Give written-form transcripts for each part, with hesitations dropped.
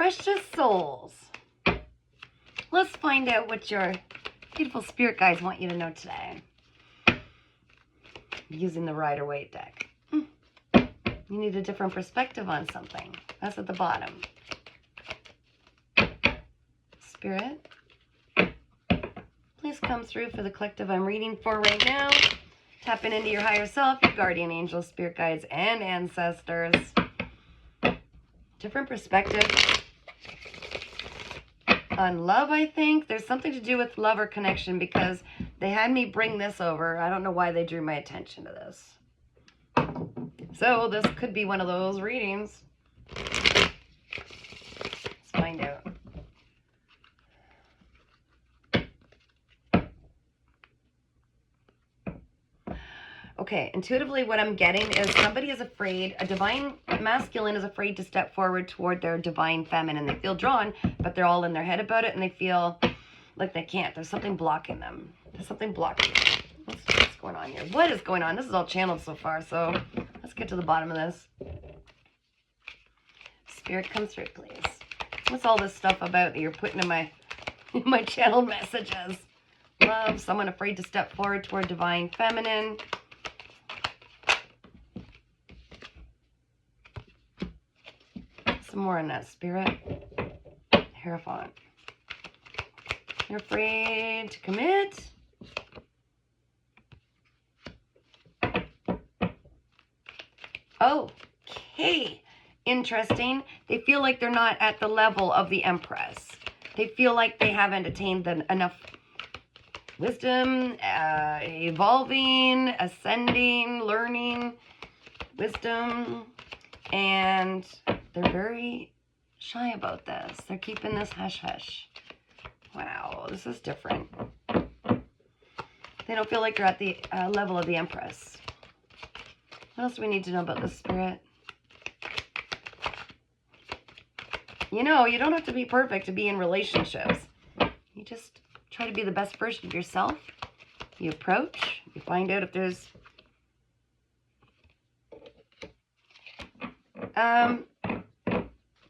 Precious souls. Let's find out what your beautiful spirit guides want you to know today. Using the Rider-Waite deck. You need a different perspective on something. That's at the bottom. Spirit, please come through for the collective I'm reading for right now. Tapping into your higher self, your guardian angels, spirit guides, and ancestors. Different perspective on love, I think. There's something to do with love or connection because they had me bring this over. I don't know why they drew my attention to this. So this could be one of those readings. Let's find out. Okay, intuitively what I'm getting is somebody is afraid, a divine masculine is afraid to step forward toward their divine feminine. They feel drawn, but they're all in their head about it and they feel like they can't. There's something blocking them. There's something blocking them. What's going on here? What is going on? This is all channeled so far, so let's get to the bottom of this. Spirit, come through, please. What's all this stuff about that you're putting in my channeled messages? Love, someone afraid to step forward toward divine feminine. Some more in that, Spirit. Hierophant. You're afraid to commit. Okay. Interesting. They feel like they're not at the level of the Empress. They feel like they haven't attained enough wisdom, evolving, ascending, learning, wisdom, and they're very shy about this. They're keeping this hush-hush. Wow, this is different. They don't feel like they're at the level of the Empress. What else do we need to know about this, Spirit? You know, you don't have to be perfect to be in relationships. You just try to be the best version of yourself. You approach. You find out if there's...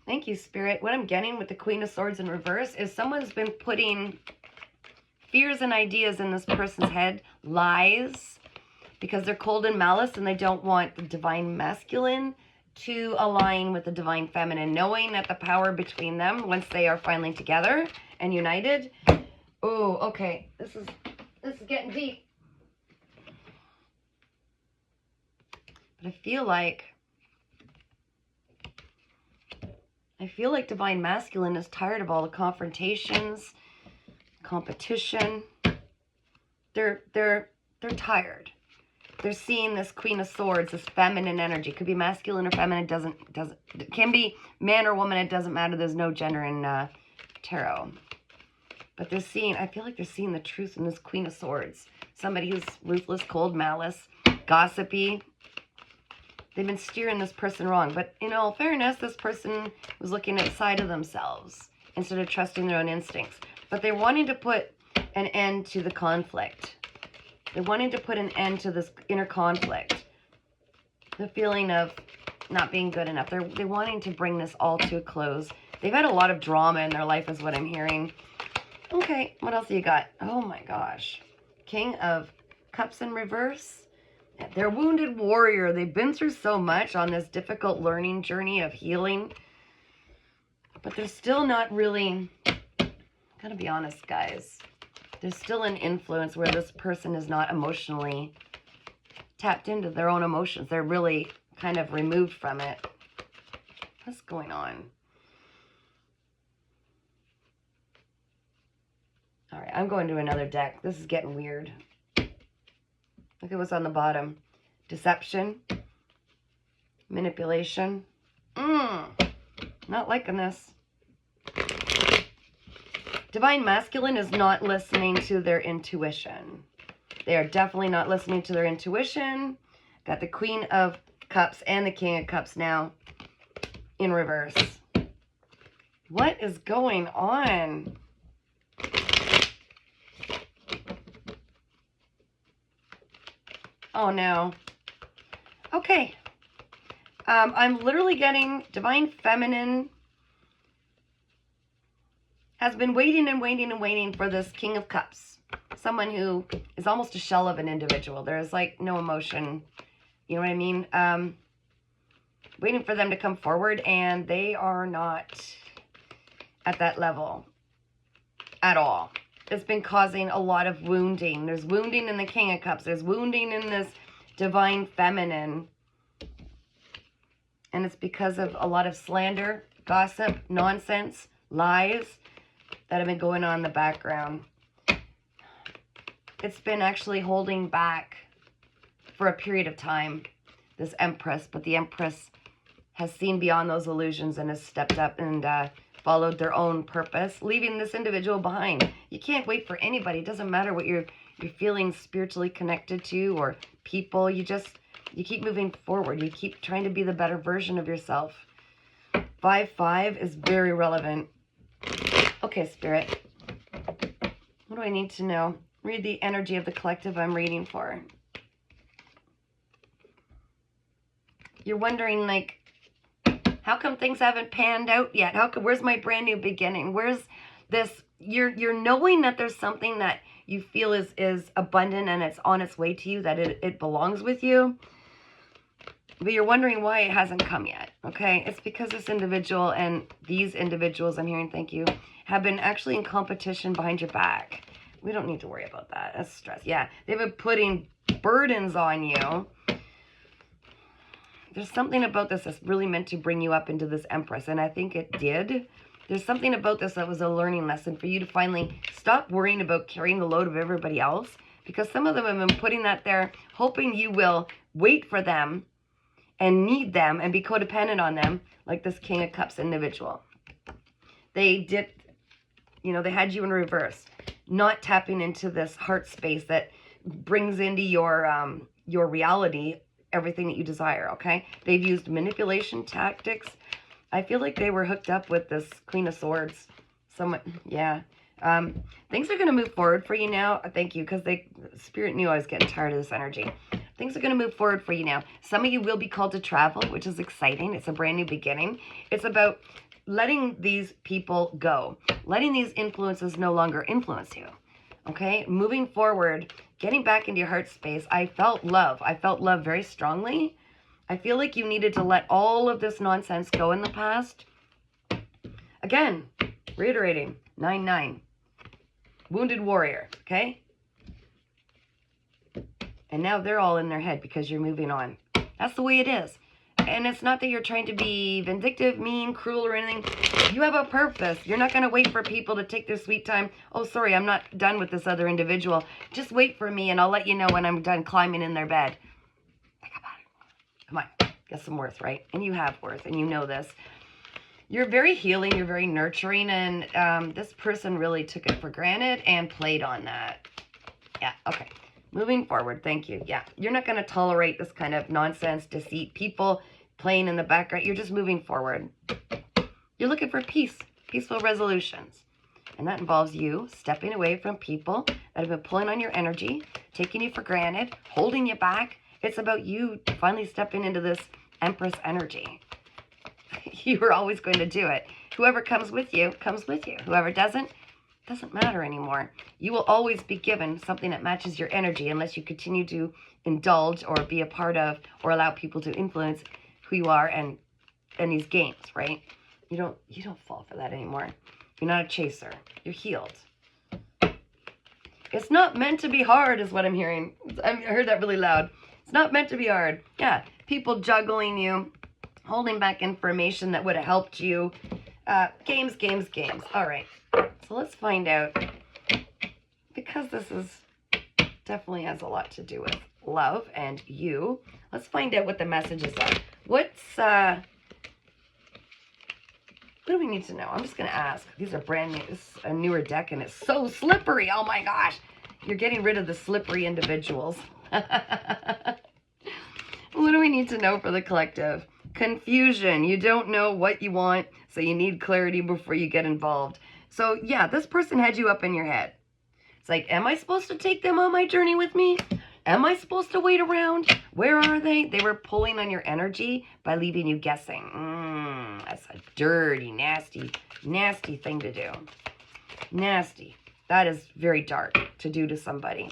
Thank you, Spirit. What I'm getting with the Queen of Swords in reverse is someone's been putting fears and ideas in this person's head, lies, because they're cold and malice and they don't want the divine masculine to align with the divine feminine, knowing that the power between them, once they are finally together and united. Oh, okay. This is getting deep. But I feel like divine masculine is tired of all the confrontations, competition. They're tired. They're seeing this Queen of Swords, this feminine energy. Could be masculine or feminine. It can be man or woman. It doesn't matter. There's no gender in tarot. But they're seeing, I feel like they're seeing the truth in this Queen of Swords. Somebody who's ruthless, cold, malice, gossipy. They've been steering this person wrong. But in all fairness, this person was looking outside of themselves instead of trusting their own instincts. But they're wanting to put an end to the conflict. They're wanting to put an end to this inner conflict. The feeling of not being good enough. They're wanting to bring this all to a close. They've had a lot of drama in their life is what I'm hearing. Okay, what else do you got? Oh my gosh. King of Cups in reverse. They're a wounded warrior. They've been through so much on this difficult learning journey of healing. But they're still not really, gotta be honest, guys. There's still an influence where this person is not emotionally tapped into their own emotions. They're really kind of removed from it. What's going on? All right, I'm going to another deck. This is getting weird. Look at what's on the bottom. Deception. Manipulation. Not liking this. Divine masculine is not listening to their intuition. They are definitely not listening to their intuition. Got the Queen of Cups and the King of Cups now in reverse. What is going on? Oh no. Okay. I'm literally getting divine feminine has been waiting and waiting and waiting for this King of Cups. Someone who is almost a shell of an individual. There's like no emotion. You know what I mean? Waiting for them to come forward, and they are not at that level at all. It's been causing a lot of wounding. There's wounding in the King of Cups. There's wounding in this divine feminine. And it's because of a lot of slander, gossip, nonsense, lies that have been going on in the background. It's been actually holding back for a period of time, this Empress. But the Empress has seen beyond those illusions and has stepped up and followed their own purpose, leaving this individual behind. You can't wait for anybody. It doesn't matter what you're feeling spiritually connected to or people. You keep moving forward. You keep trying to be the better version of yourself. 5-5 is very relevant. Okay, Spirit. What do I need to know? Read the energy of the collective I'm reading for. You're wondering, like, how come things haven't panned out yet? Where's my brand new beginning? Where's this? You're knowing that there's something that you feel is abundant and it's on its way to you, that it belongs with you. But you're wondering why it hasn't come yet, okay? It's because this individual and these individuals, I'm hearing, thank you, have been actually in competition behind your back. We don't need to worry about that. That's stress. Yeah, they've been putting burdens on you. There's something about this that's really meant to bring you up into this Empress, and I think it did. There's something about this that was a learning lesson for you to finally stop worrying about carrying the load of everybody else, because some of them have been putting that there, hoping you will wait for them and need them and be codependent on them, like this King of Cups individual. They did, they had you in reverse, not tapping into this heart space that brings into your reality everything that you desire, okay? They've used manipulation tactics. I feel like they were hooked up with this Queen of Swords. Yeah. Things are going to move forward for you now. Thank you, because Spirit knew I was getting tired of this energy. Things are going to move forward for you now. Some of you will be called to travel, which is exciting. It's a brand new beginning. It's about letting these people go. Letting these influences no longer influence you. Okay? Moving forward, getting back into your heart space. I felt love. I felt love very strongly. I feel like you needed to let all of this nonsense go in the past. Again, reiterating, 9-9. Wounded warrior, okay? And now they're all in their head because you're moving on. That's the way it is. And it's not that you're trying to be vindictive, mean, cruel, or anything. You have a purpose. You're not going to wait for people to take their sweet time. Oh, sorry, I'm not done with this other individual. Just wait for me, and I'll let you know when I'm done climbing in their bed. Think about it. Come on. Get some worth, right? And you have worth, and you know this. You're very healing. You're very nurturing, and this person really took it for granted and played on that. Yeah, okay. Moving forward, thank you. Yeah, you're not going to tolerate this kind of nonsense, deceit, people playing in the background. You're just moving forward. You're looking for peace, peaceful resolutions. And that involves you stepping away from people that have been pulling on your energy, taking you for granted, holding you back. It's about you finally stepping into this Empress energy. You were always going to do it. Whoever comes with you, comes with you. Whoever doesn't matter anymore. You will always be given something that matches your energy unless you continue to indulge or be a part of or allow people to influence who you are and these games, right? You don't fall for that anymore. You're not a chaser. You're healed. It's not meant to be hard is what I'm hearing. I heard that really loud. It's not meant to be hard. Yeah, people juggling you, holding back information that would have helped you. Games. All right. So let's find out, because this definitely has a lot to do with love and you. Let's find out what the messages are. What do we need to know? I'm just going to ask. These are brand new. This is a newer deck, and it's so slippery. Oh, my gosh. You're getting rid of the slippery individuals. What do we need to know for the collective? Confusion. You don't know what you want, so you need clarity before you get involved. So, yeah, this person had you up in your head. It's like, am I supposed to take them on my journey with me? Am I supposed to wait around? Where are they? They were pulling on your energy by leaving you guessing. That's a dirty, nasty, nasty thing to do. Nasty. That is very dark to do to somebody.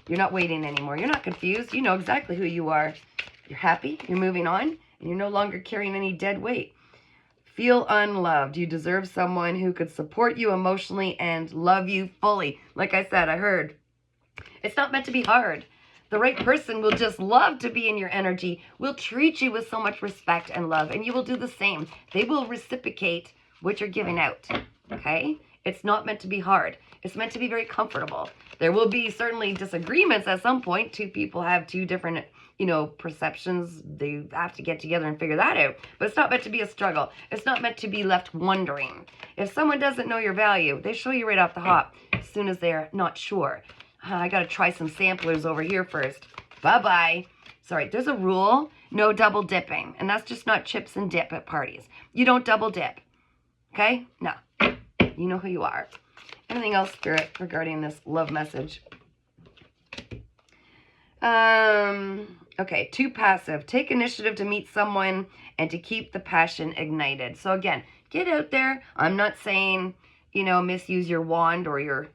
You're not waiting anymore. You're not confused. You know exactly who you are. You're happy. You're moving on. And you're no longer carrying any dead weight. Feel unloved. You deserve someone who could support you emotionally and love you fully. Like I said, I heard. It's not meant to be hard. The right person will just love to be in your energy, will treat you with so much respect and love, and you will do the same. They will reciprocate what you're giving out, okay? It's not meant to be hard. It's meant to be very comfortable. There will be certainly disagreements at some point. Two people have two different, perceptions. They have to get together and figure that out. But it's not meant to be a struggle. It's not meant to be left wondering. If someone doesn't know your value, they show you right off the hop as soon as they're not sure. I got to try some samplers over here first. Bye-bye. Sorry, there's a rule. No double dipping. And that's just not chips and dip at parties. You don't double dip. Okay? No. You know who you are. Anything else, Spirit, regarding this love message? Okay, too passive. Take initiative to meet someone and to keep the passion ignited. So again, get out there. I'm not saying, misuse your wand or your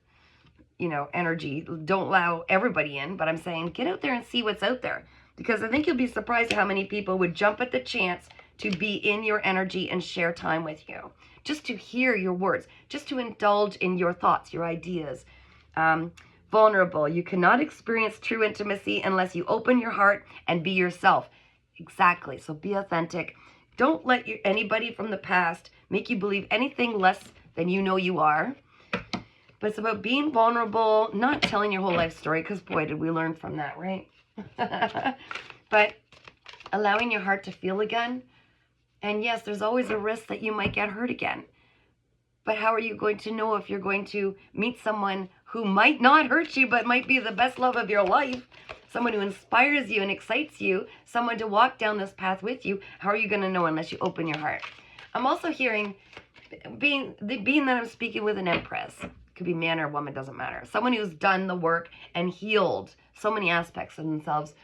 energy. Don't allow everybody in, but I'm saying get out there and see what's out there, because I think you'll be surprised how many people would jump at the chance to be in your energy and share time with you, just to hear your words, just to indulge in your thoughts, your ideas. Vulnerable. You cannot experience true intimacy unless you open your heart and be yourself. Exactly. So be authentic. Don't let anybody from the past make you believe anything less than you know you are. But it's about being vulnerable, not telling your whole life story, because boy, did we learn from that, right? But allowing your heart to feel again. And yes, there's always a risk that you might get hurt again. But how are you going to know if you're going to meet someone who might not hurt you, but might be the best love of your life? Someone who inspires you and excites you, someone to walk down this path with you. How are you going to know unless you open your heart? I'm also hearing, being that I'm speaking with an empress, could be man or woman, doesn't matter. Someone who's done the work and healed so many aspects of themselves.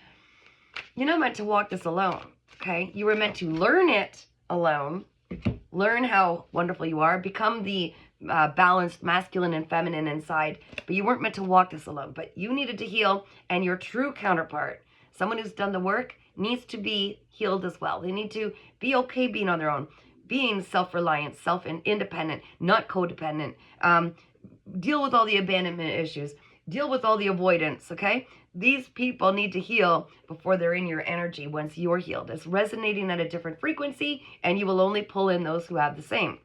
You're not meant to walk this alone, okay? You were meant to learn it alone, learn how wonderful you are, become the balanced masculine and feminine inside, but you weren't meant to walk this alone. But you needed to heal, and your true counterpart, someone who's done the work, needs to be healed as well. They need to be okay being on their own, being self-reliant, self-independent, not codependent. Deal with all the abandonment issues. Deal with all the avoidance, okay? These people need to heal before they're in your energy once you're healed. It's resonating at a different frequency, and you will only pull in those who have the same.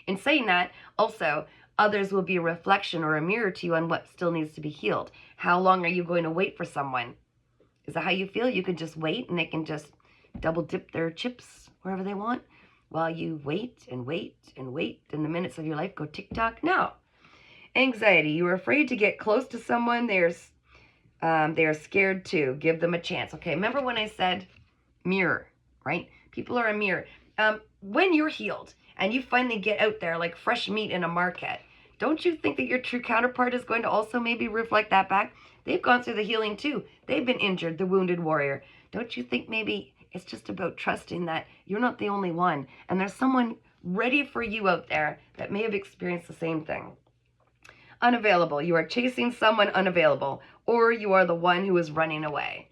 In saying that, also, others will be a reflection or a mirror to you on what still needs to be healed. How long are you going to wait for someone? Is that how you feel? You can just wait, and they can just double dip their chips wherever they want while you wait and wait and wait, and the minutes of your life go tick-tock? No. Anxiety. You are afraid to get close to someone. They are scared too. Give them a chance. Okay, remember when I said mirror, right? People are a mirror. When you're healed and you finally get out there like fresh meat in a market, don't you think that your true counterpart is going to also maybe reflect that back? They've gone through the healing too. They've been injured, the wounded warrior. Don't you think maybe it's just about trusting that you're not the only one, and there's someone ready for you out there that may have experienced the same thing? Unavailable. You are chasing someone unavailable, or you are the one who is running away.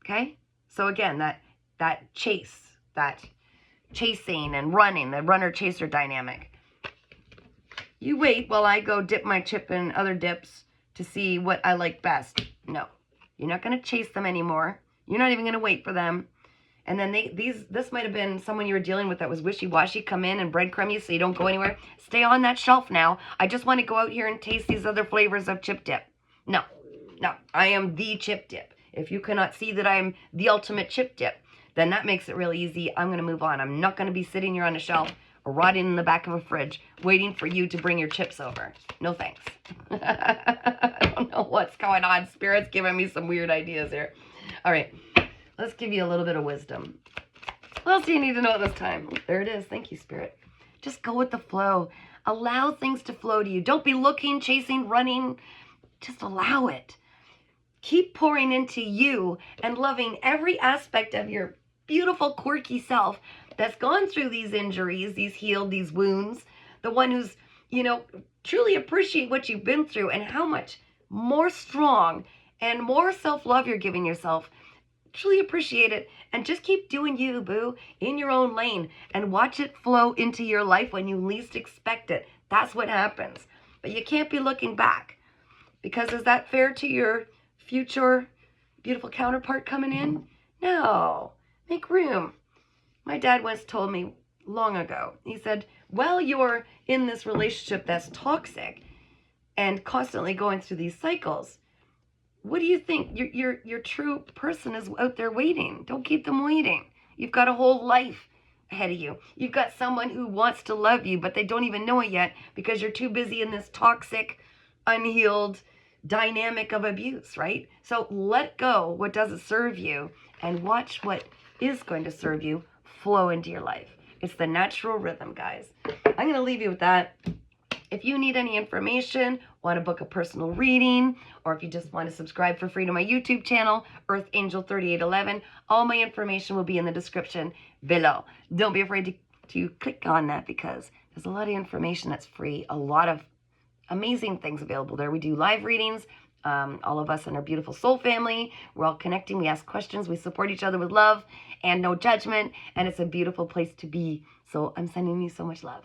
Okay? So again, that chase, that chasing and running, the runner-chaser dynamic. You wait while I go dip my chip in other dips to see what I like best. No. You're not going to chase them anymore. You're not even going to wait for them. And then this might have been someone you were dealing with that was wishy-washy, come in and breadcrumb you so you don't go anywhere. Stay on that shelf now. I just want to go out here and taste these other flavors of chip dip. No, I am the chip dip. If you cannot see that I am the ultimate chip dip, then that makes it really easy. I'm going to move on. I'm not going to be sitting here on a shelf or rotting in the back of a fridge waiting for you to bring your chips over. No thanks. I don't know what's going on. Spirit's giving me some weird ideas here. All right. Let's give you a little bit of wisdom. What else do you need to know at this time? There it is. Thank you, Spirit. Just go with the flow. Allow things to flow to you. Don't be looking, chasing, running. Just allow it. Keep pouring into you and loving every aspect of your beautiful, quirky self that's gone through these injuries, these healed, these wounds. The one who's, truly appreciate what you've been through and how much more strong and more self-love you're giving yourself. Truly appreciate it, and just keep doing you, boo, in your own lane, and watch it flow into your life when you least expect it. That's what happens. But you can't be looking back, because is that fair to your future beautiful counterpart coming in? No. Make room. My dad once told me long ago, he said, while you're in this relationship that's toxic and constantly going through these cycles, what do you think? Your true person is out there waiting. Don't keep them waiting. You've got a whole life ahead of you. You've got someone who wants to love you, but they don't even know it yet because you're too busy in this toxic, unhealed dynamic of abuse, right? So let go what doesn't serve you and watch what is going to serve you flow into your life. It's the natural rhythm, guys. I'm going to leave you with that. If you need any information, want to book a personal reading, or if you just want to subscribe for free to my YouTube channel, Earth Angel 3811, all my information will be in the description below. Don't be afraid to click on that, because there's a lot of information that's free, a lot of amazing things available there. We do live readings, all of us in our beautiful soul family. We're all connecting, we ask questions, we support each other with love and no judgment, and it's a beautiful place to be. So I'm sending you so much love.